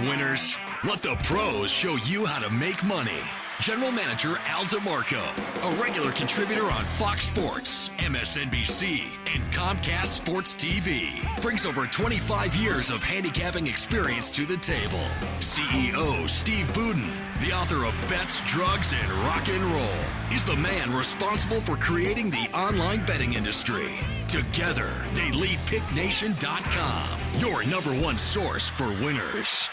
winners? Let the pros show you how to make money. General Manager Al DeMarco, a regular contributor on Fox Sports, MSNBC, and Comcast Sports TV, brings over 25 years of handicapping experience to the table. CEO Steve Budin, the author of Bets, Drugs, and Rock and Roll, is the man responsible for creating the online betting industry. Together, they lead PickNation.com, your number one source for winners.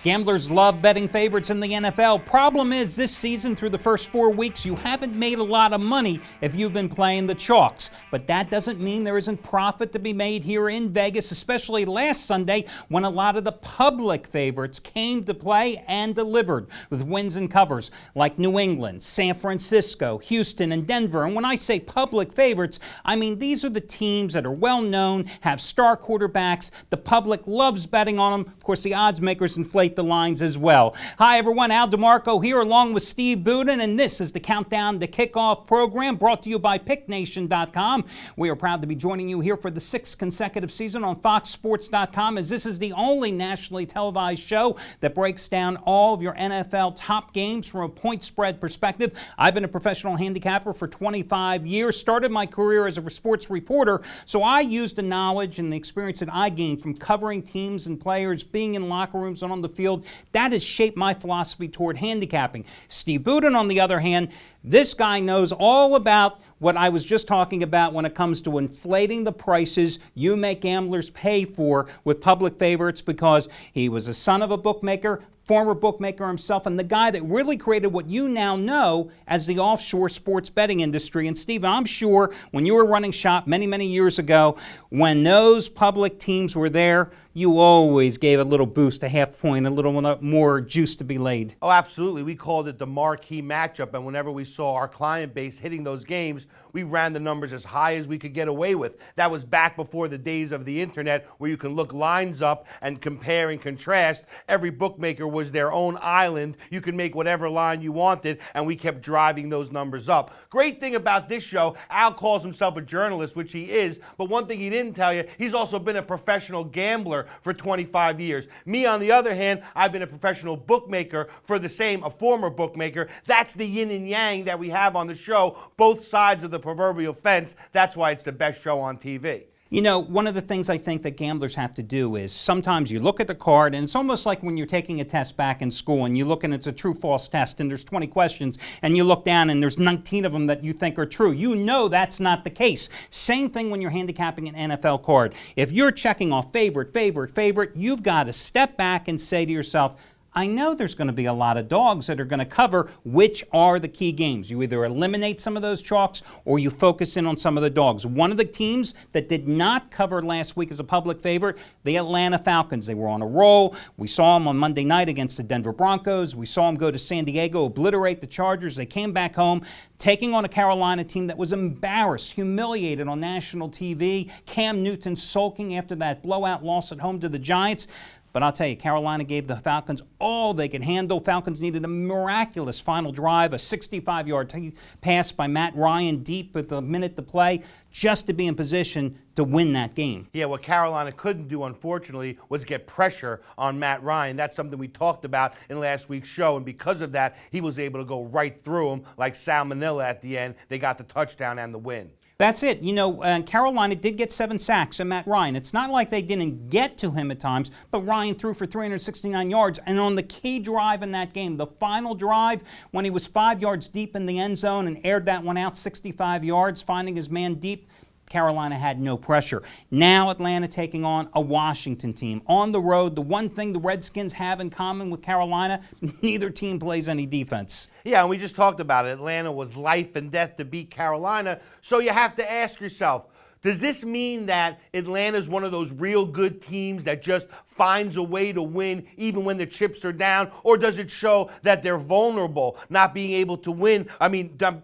Gamblers love betting favorites in the NFL. Problem is, this season, through the first 4 weeks, you haven't made a lot of money if you've been playing the chalks. But that doesn't mean there isn't profit to be made here in Vegas, especially last Sunday when a lot of the public favorites came to play and delivered with wins and covers like New England, San Francisco, Houston, and Denver. And when I say public favorites, I mean these are the teams that are well known, have star quarterbacks. The public loves betting on them. Of course, the odds makers inflate the lines as well. Hi everyone, Al DeMarco here along with Steve Budin, and this is the Countdown to Kickoff program brought to you by PickNation.com. We are proud to be joining you here for the 6th consecutive season on FoxSports.com, as this is the only nationally televised show that breaks down all of your NFL top games from a point spread perspective. I've been a professional handicapper for 25 years, started my career as a sports reporter, so I used the knowledge and the experience that I gained from covering teams and players, being in locker rooms and on the field. That has shaped my philosophy toward handicapping. Steve Budin, on the other hand, this guy knows all about what I was just talking about when it comes to inflating the prices you make gamblers pay for with public favorites, because he was a son of a bookmaker, former bookmaker himself, and the guy that really created what you now know as the offshore sports betting industry. And Steve, I'm sure when you were running shop many, many years ago, when those public teams were there, you always gave a little boost, a half point, a little more juice to be laid. Oh, absolutely. We called it the marquee matchup, and whenever we saw our client base hitting those games, we ran the numbers as high as we could get away with. That was back before the days of the internet, where you can look lines up and compare and contrast. Every bookmaker was their own island. You could make whatever line you wanted, and we kept driving those numbers up. Great thing about this show, Al calls himself a journalist, which he is, but one thing he didn't tell you, he's also been a professional gambler for 25 years. Me, on the other hand, I've been a professional bookmaker for the same, a former bookmaker. That's the yin and yang that we have on the show, both sides of the proverbial fence. That's why it's the best show on TV. You know, one of the things I think that gamblers have to do is sometimes you look at the card, and it's almost like when you're taking a test back in school and you look and it's a true-false test and there's 20 questions and you look down and there's 19 of them that you think are true. You know that's not the case. Same thing when you're handicapping an NFL card. If you're checking off favorite, you've got to step back and say to yourself, I know there's going to be a lot of dogs that are going to cover which are the key games. You either eliminate some of those chalks or you focus in on some of the dogs. One of the teams that did not cover last week as a public favorite, the Atlanta Falcons. They were on a roll. We saw them on Monday night against the Denver Broncos. We saw them go to San Diego, obliterate the Chargers. They came back home, taking on a Carolina team that was embarrassed, humiliated on national TV. Cam Newton sulking after that blowout loss at home to the Giants. But I'll tell you, Carolina gave the Falcons all they could handle. Falcons needed a miraculous final drive, a 65-yard pass by Matt Ryan deep with a minute to play, just to be in position to win that game. Yeah, what Carolina couldn't do, unfortunately, was get pressure on Matt Ryan. That's something we talked about in last week's show, and because of that, he was able to go right through him like salmonella at the end. They got the touchdown and the win. That's it. You know, Carolina did get 7 sacks and Matt Ryan. It's not like they didn't get to him at times, but Ryan threw for 369 yards. And on the key drive in that game, the final drive, when he was 5 yards deep in the end zone and aired that one out 65 yards, finding his man deep, Carolina had no pressure. Now Atlanta taking on a Washington team. On the road, the one thing the Redskins have in common with Carolina, neither team plays any defense. Yeah, and we just talked about it. Atlanta was life and death to beat Carolina. So you have to ask yourself, does this mean that Atlanta's one of those real good teams that just finds a way to win even when the chips are down? Or does it show that they're vulnerable, not being able to win,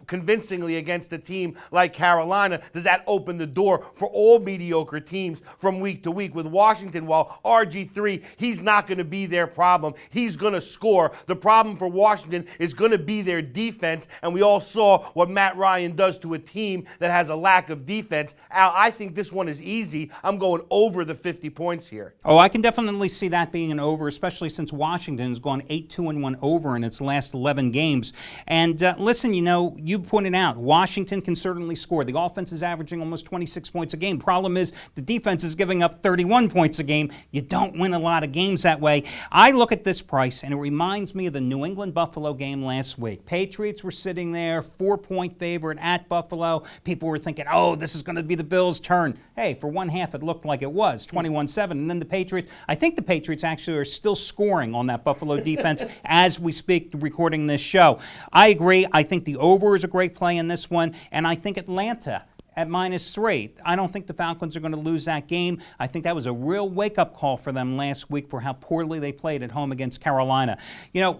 convincingly against a team like Carolina? Does that open the door for all mediocre teams from week to week? With Washington, well, RG3, he's not going to be their problem. He's going to score. The problem for Washington is going to be their defense, and we all saw what Matt Ryan does to a team that has a lack of defense. Al, I think this one is easy. I'm going over the 50 points here. Oh, I can definitely see that being an over, especially since Washington's gone 8-2-1 over in its last 11 games. And listen, you pointed out Washington can certainly score. The offense is averaging almost 26 points a game. Problem is the defense is giving up 31 points a game. You don't win a lot of games that way. I look at this price, and it reminds me of the New England-Buffalo game last week. Patriots were sitting there, 4-point favorite at Buffalo. People were thinking, oh, this is going to be the Bills' turn. Hey, for one half, it looked like it was, 21-7. And then the Patriots, I think the Patriots actually are still scoring on that Buffalo defense as we speak, recording this show. I agree. I think the over is a great play in this one, and I think Atlanta at -3. I don't think the Falcons are going to lose that game. I think that was a real wake-up call for them last week for how poorly they played at home against Carolina.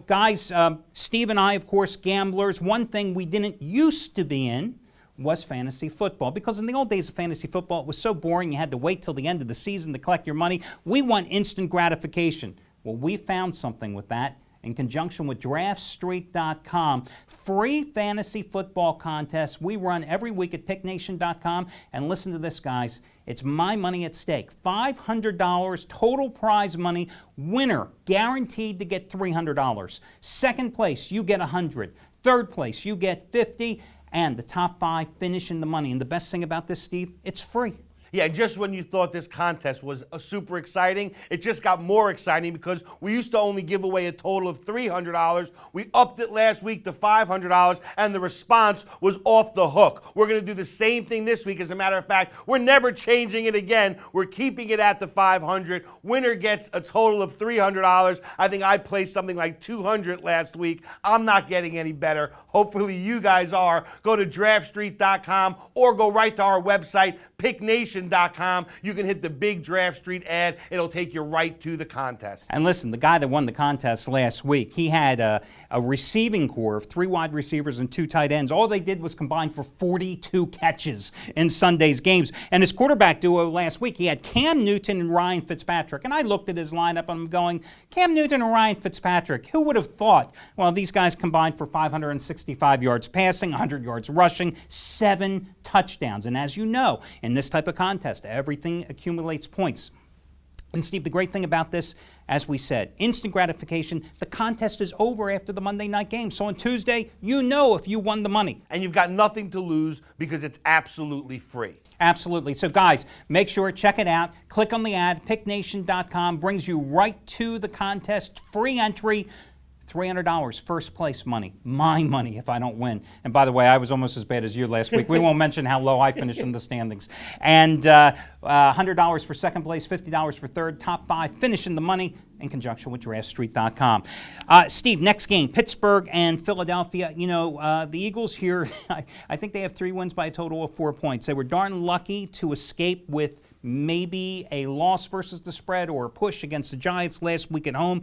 Guys, Steve and I, of course, gamblers. One thing we didn't used to be in was fantasy football, because in the old days of fantasy football, it was so boring you had to wait till the end of the season to collect your money. We want instant gratification. Well, we found something with that in conjunction with DraftStreet.com. Free fantasy football contests we run every week at PickNation.com. And listen to this, guys. It's my money at stake. $500 total prize money. Winner guaranteed to get $300. Second place, you get $100. Third place, you get $50. And the top 5 finish in the money. And the best thing about this, Steve, it's free. Yeah, just when you thought this contest was super exciting, it just got more exciting because we used to only give away a total of $300. We upped it last week to $500, and the response was off the hook. We're going to do the same thing this week. As a matter of fact, we're never changing it again. We're keeping it at the $500. Winner gets a total of $300. I think I placed something like $200 last week. I'm not getting any better. Hopefully you guys are. Go to DraftStreet.com or go right to our website, PickNation.com. You can hit the big Draft Street ad. It'll take you right to the contest. And listen, the guy that won the contest last week, he had a receiving core of 3 wide receivers and 2 tight ends. All they did was combine for 42 catches in Sunday's games. And his quarterback duo last week, he had Cam Newton and Ryan Fitzpatrick. And I looked at his lineup and I'm going, Cam Newton and Ryan Fitzpatrick, who would have thought? Well, these guys combined for 565 yards passing, 100 yards rushing, 7 touchdowns. And as you know, in this type of contest, everything accumulates points. And Steve, the great thing about this, as we said, instant gratification. The contest is over after the Monday night game. So on Tuesday, you know if you won the money. And you've got nothing to lose because it's absolutely free. Absolutely. So guys, make sure, check it out. Click on the ad. PickNation.com brings you right to the contest. Free entry. $300 first place money. My money if I don't win. And by the way, I was almost as bad as you last week. We won't mention how low I finished in the standings. And $100 for second place, $50 for third, top 5, finish in the money in conjunction with DraftStreet.com. Steve, next game, Pittsburgh and Philadelphia. The Eagles here, I think they have 3 wins by a total of 4 points. They were darn lucky to escape with maybe a loss versus the spread or a push against the Giants last week at home.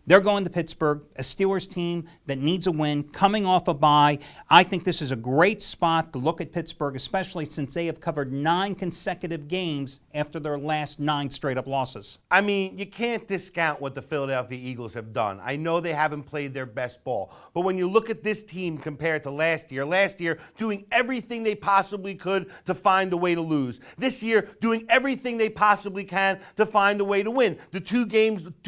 They're going to Pittsburgh, a Steelers team that needs a win, coming off a bye. I think this is a great spot to look at Pittsburgh, especially since they have covered 9 consecutive games after their last 9 straight-up losses. I mean, you can't discount what the Philadelphia Eagles have done. I know they haven't played their best ball, but when you look at this team compared to last year doing everything they possibly could to find a way to lose. This year, doing everything they possibly can to find a way to win. The 2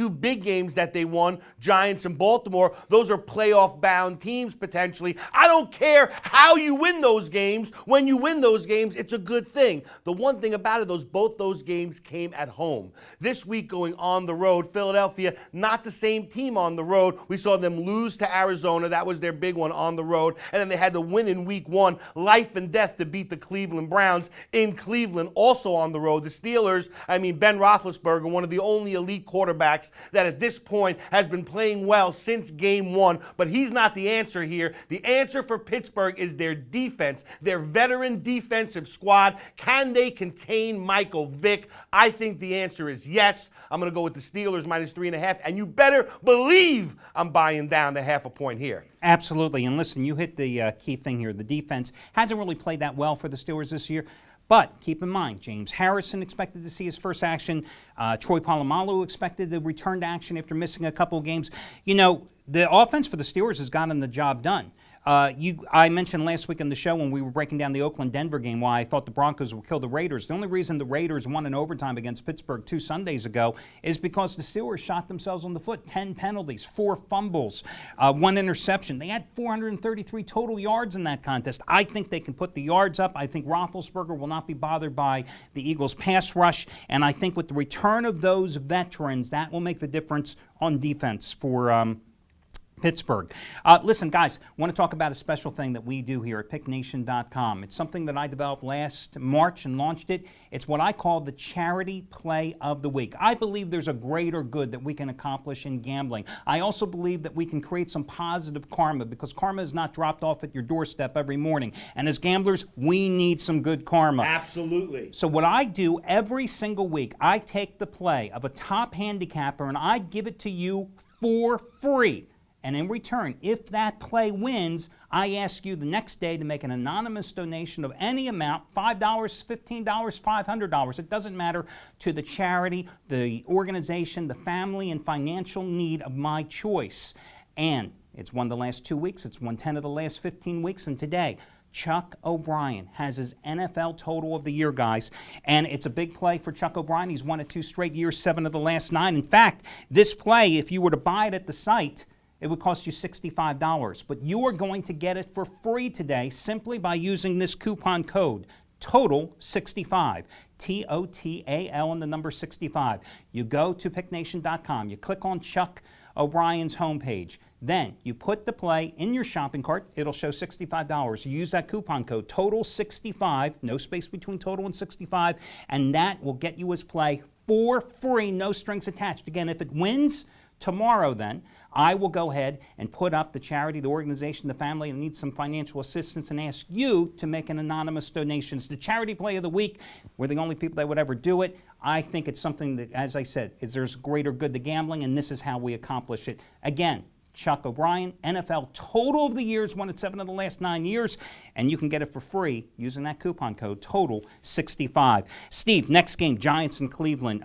big games that they won, Giants and Baltimore, those are playoff-bound teams potentially. I don't care how you win those games. When you win those games, it's a good thing. The one thing about it, both those games came at home. This week going on the road, Philadelphia, not the same team on the road. We saw them lose to Arizona. That was their big one on the road. And then they had to win in week 1, life and death, to beat the Cleveland Browns in Cleveland, also on the road. The Steelers, Ben Roethlisberger, one of the only elite quarterbacks that at this point has been playing well since game 1, but he's not the answer here. The answer for Pittsburgh is their defense, their veteran defensive squad. Can they contain Michael Vick? I think the answer is yes. I'm going to go with the Steelers -3.5, and you better believe I'm buying down to 0.5 point here. Absolutely, and listen, you hit the key thing here. The defense hasn't really played that well for the Steelers this year. But keep in mind, James Harrison expected to see his first action. Troy Polamalu expected to return to action after missing a couple of games. The offense for the Steelers has gotten the job done. I mentioned last week on the show when we were breaking down the Oakland-Denver game why I thought the Broncos would kill the Raiders. The only reason the Raiders won in overtime against Pittsburgh 2 Sundays ago is because the Steelers shot themselves on the foot. 10 penalties, 4 fumbles, 1 interception. They had 433 total yards in that contest. I think they can put the yards up. I think Roethlisberger will not be bothered by the Eagles' pass rush. And I think with the return of those veterans, that will make the difference on defense for Pittsburgh. Listen, guys, I want to talk about a special thing that we do here at PickNation.com. It's something that I developed last March and launched it. It's what I call the Charity Play of the Week. I believe there's a greater good that we can accomplish in gambling. I also believe that we can create some positive karma because karma is not dropped off at your doorstep every morning. And as gamblers, we need some good karma. Absolutely. So what I do every single week, I take the play of a top handicapper and I give it to you for free. And in return, if that play wins, I ask you the next day to make an anonymous donation of any amount, $5, $15, $500. It doesn't matter, to the charity, the organization, the family, and financial need of my choice. And it's won the last 2 weeks. It's won 10 of the last 15 weeks. And today, Chuck O'Brien has his NFL total of the year, guys. And it's a big play for Chuck O'Brien. He's won it 2 straight years, 7 of the last 9. In fact, this play, if you were to buy it at the site, it would cost you $65, but you are going to get it for free today simply by using this coupon code, TOTAL65, TOTAL and the number 65. You go to PickNation.com, you click on Chuck O'Brien's homepage, then you put the play in your shopping cart, it'll show $65. You use that coupon code, TOTAL65, no space between total and 65, and that will get you his play for free, no strings attached. Again, if it wins tomorrow then, I will go ahead and put up the charity, the organization, the family that needs some financial assistance and ask you to make an anonymous donation. It's the Charity Play of the Week. We're the only people that would ever do it. I think it's something that, as I said, there's greater good to gambling, and this is how we accomplish it. Again, Chuck O'Brien, NFL total of the years, won it 7 of the last 9 years, and you can get it for free using that coupon code, TOTAL65. Steve, next game, Giants in Cleveland.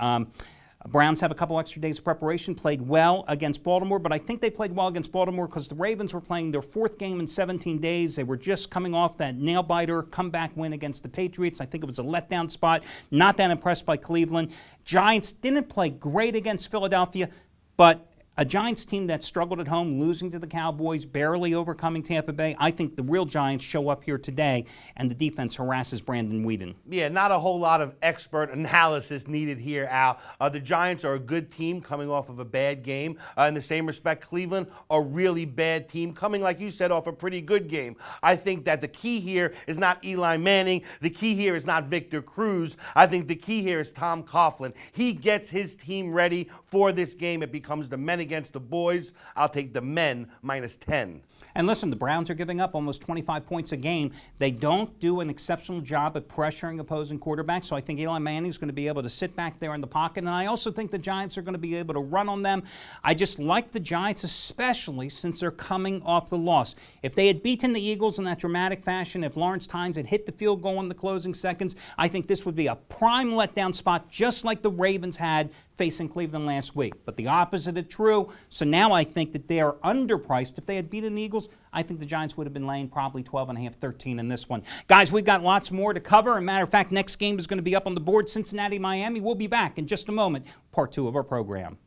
Browns have a couple extra days of preparation, played well against Baltimore, but I think they played well against Baltimore because the Ravens were playing their 4th game in 17 days. They were just coming off that nail-biter comeback win against the Patriots. I think it was a letdown spot. Not that impressed by Cleveland. Giants didn't play great against Philadelphia, but a Giants team that struggled at home, losing to the Cowboys, barely overcoming Tampa Bay. I think the real Giants show up here today, and the defense harasses Brandon Weeden. Yeah, not a whole lot of expert analysis needed here, Al. The Giants are a good team coming off of a bad game. In the same respect, Cleveland, a really bad team coming, like you said, off a pretty good game. I think that the key here is not Eli Manning. The key here is not Victor Cruz. I think the key here is Tom Coughlin. He gets his team ready for this game. It becomes the men against the boys. I'll take the men -10. And listen, the Browns are giving up almost 25 points a game. They don't do an exceptional job at pressuring opposing quarterbacks, so I think Eli Manning is going to be able to sit back there in the pocket, and I also think the Giants are going to be able to run on them. I just like the Giants, especially since they're coming off the loss. If they had beaten the Eagles in that dramatic fashion, if Lawrence Tynes had hit the field goal in the closing seconds, I think this would be a prime letdown spot, just like the Ravens had facing Cleveland last week. But the opposite is true, so now I think that they are underpriced. If they had beaten the Eagles, I think the Giants would have been laying probably 12.5, 13 in this one. Guys, we've got lots more to cover. As a matter of fact, next game is going to be up on the board, Cincinnati, Miami. We'll be back in just a moment, part 2 of our program.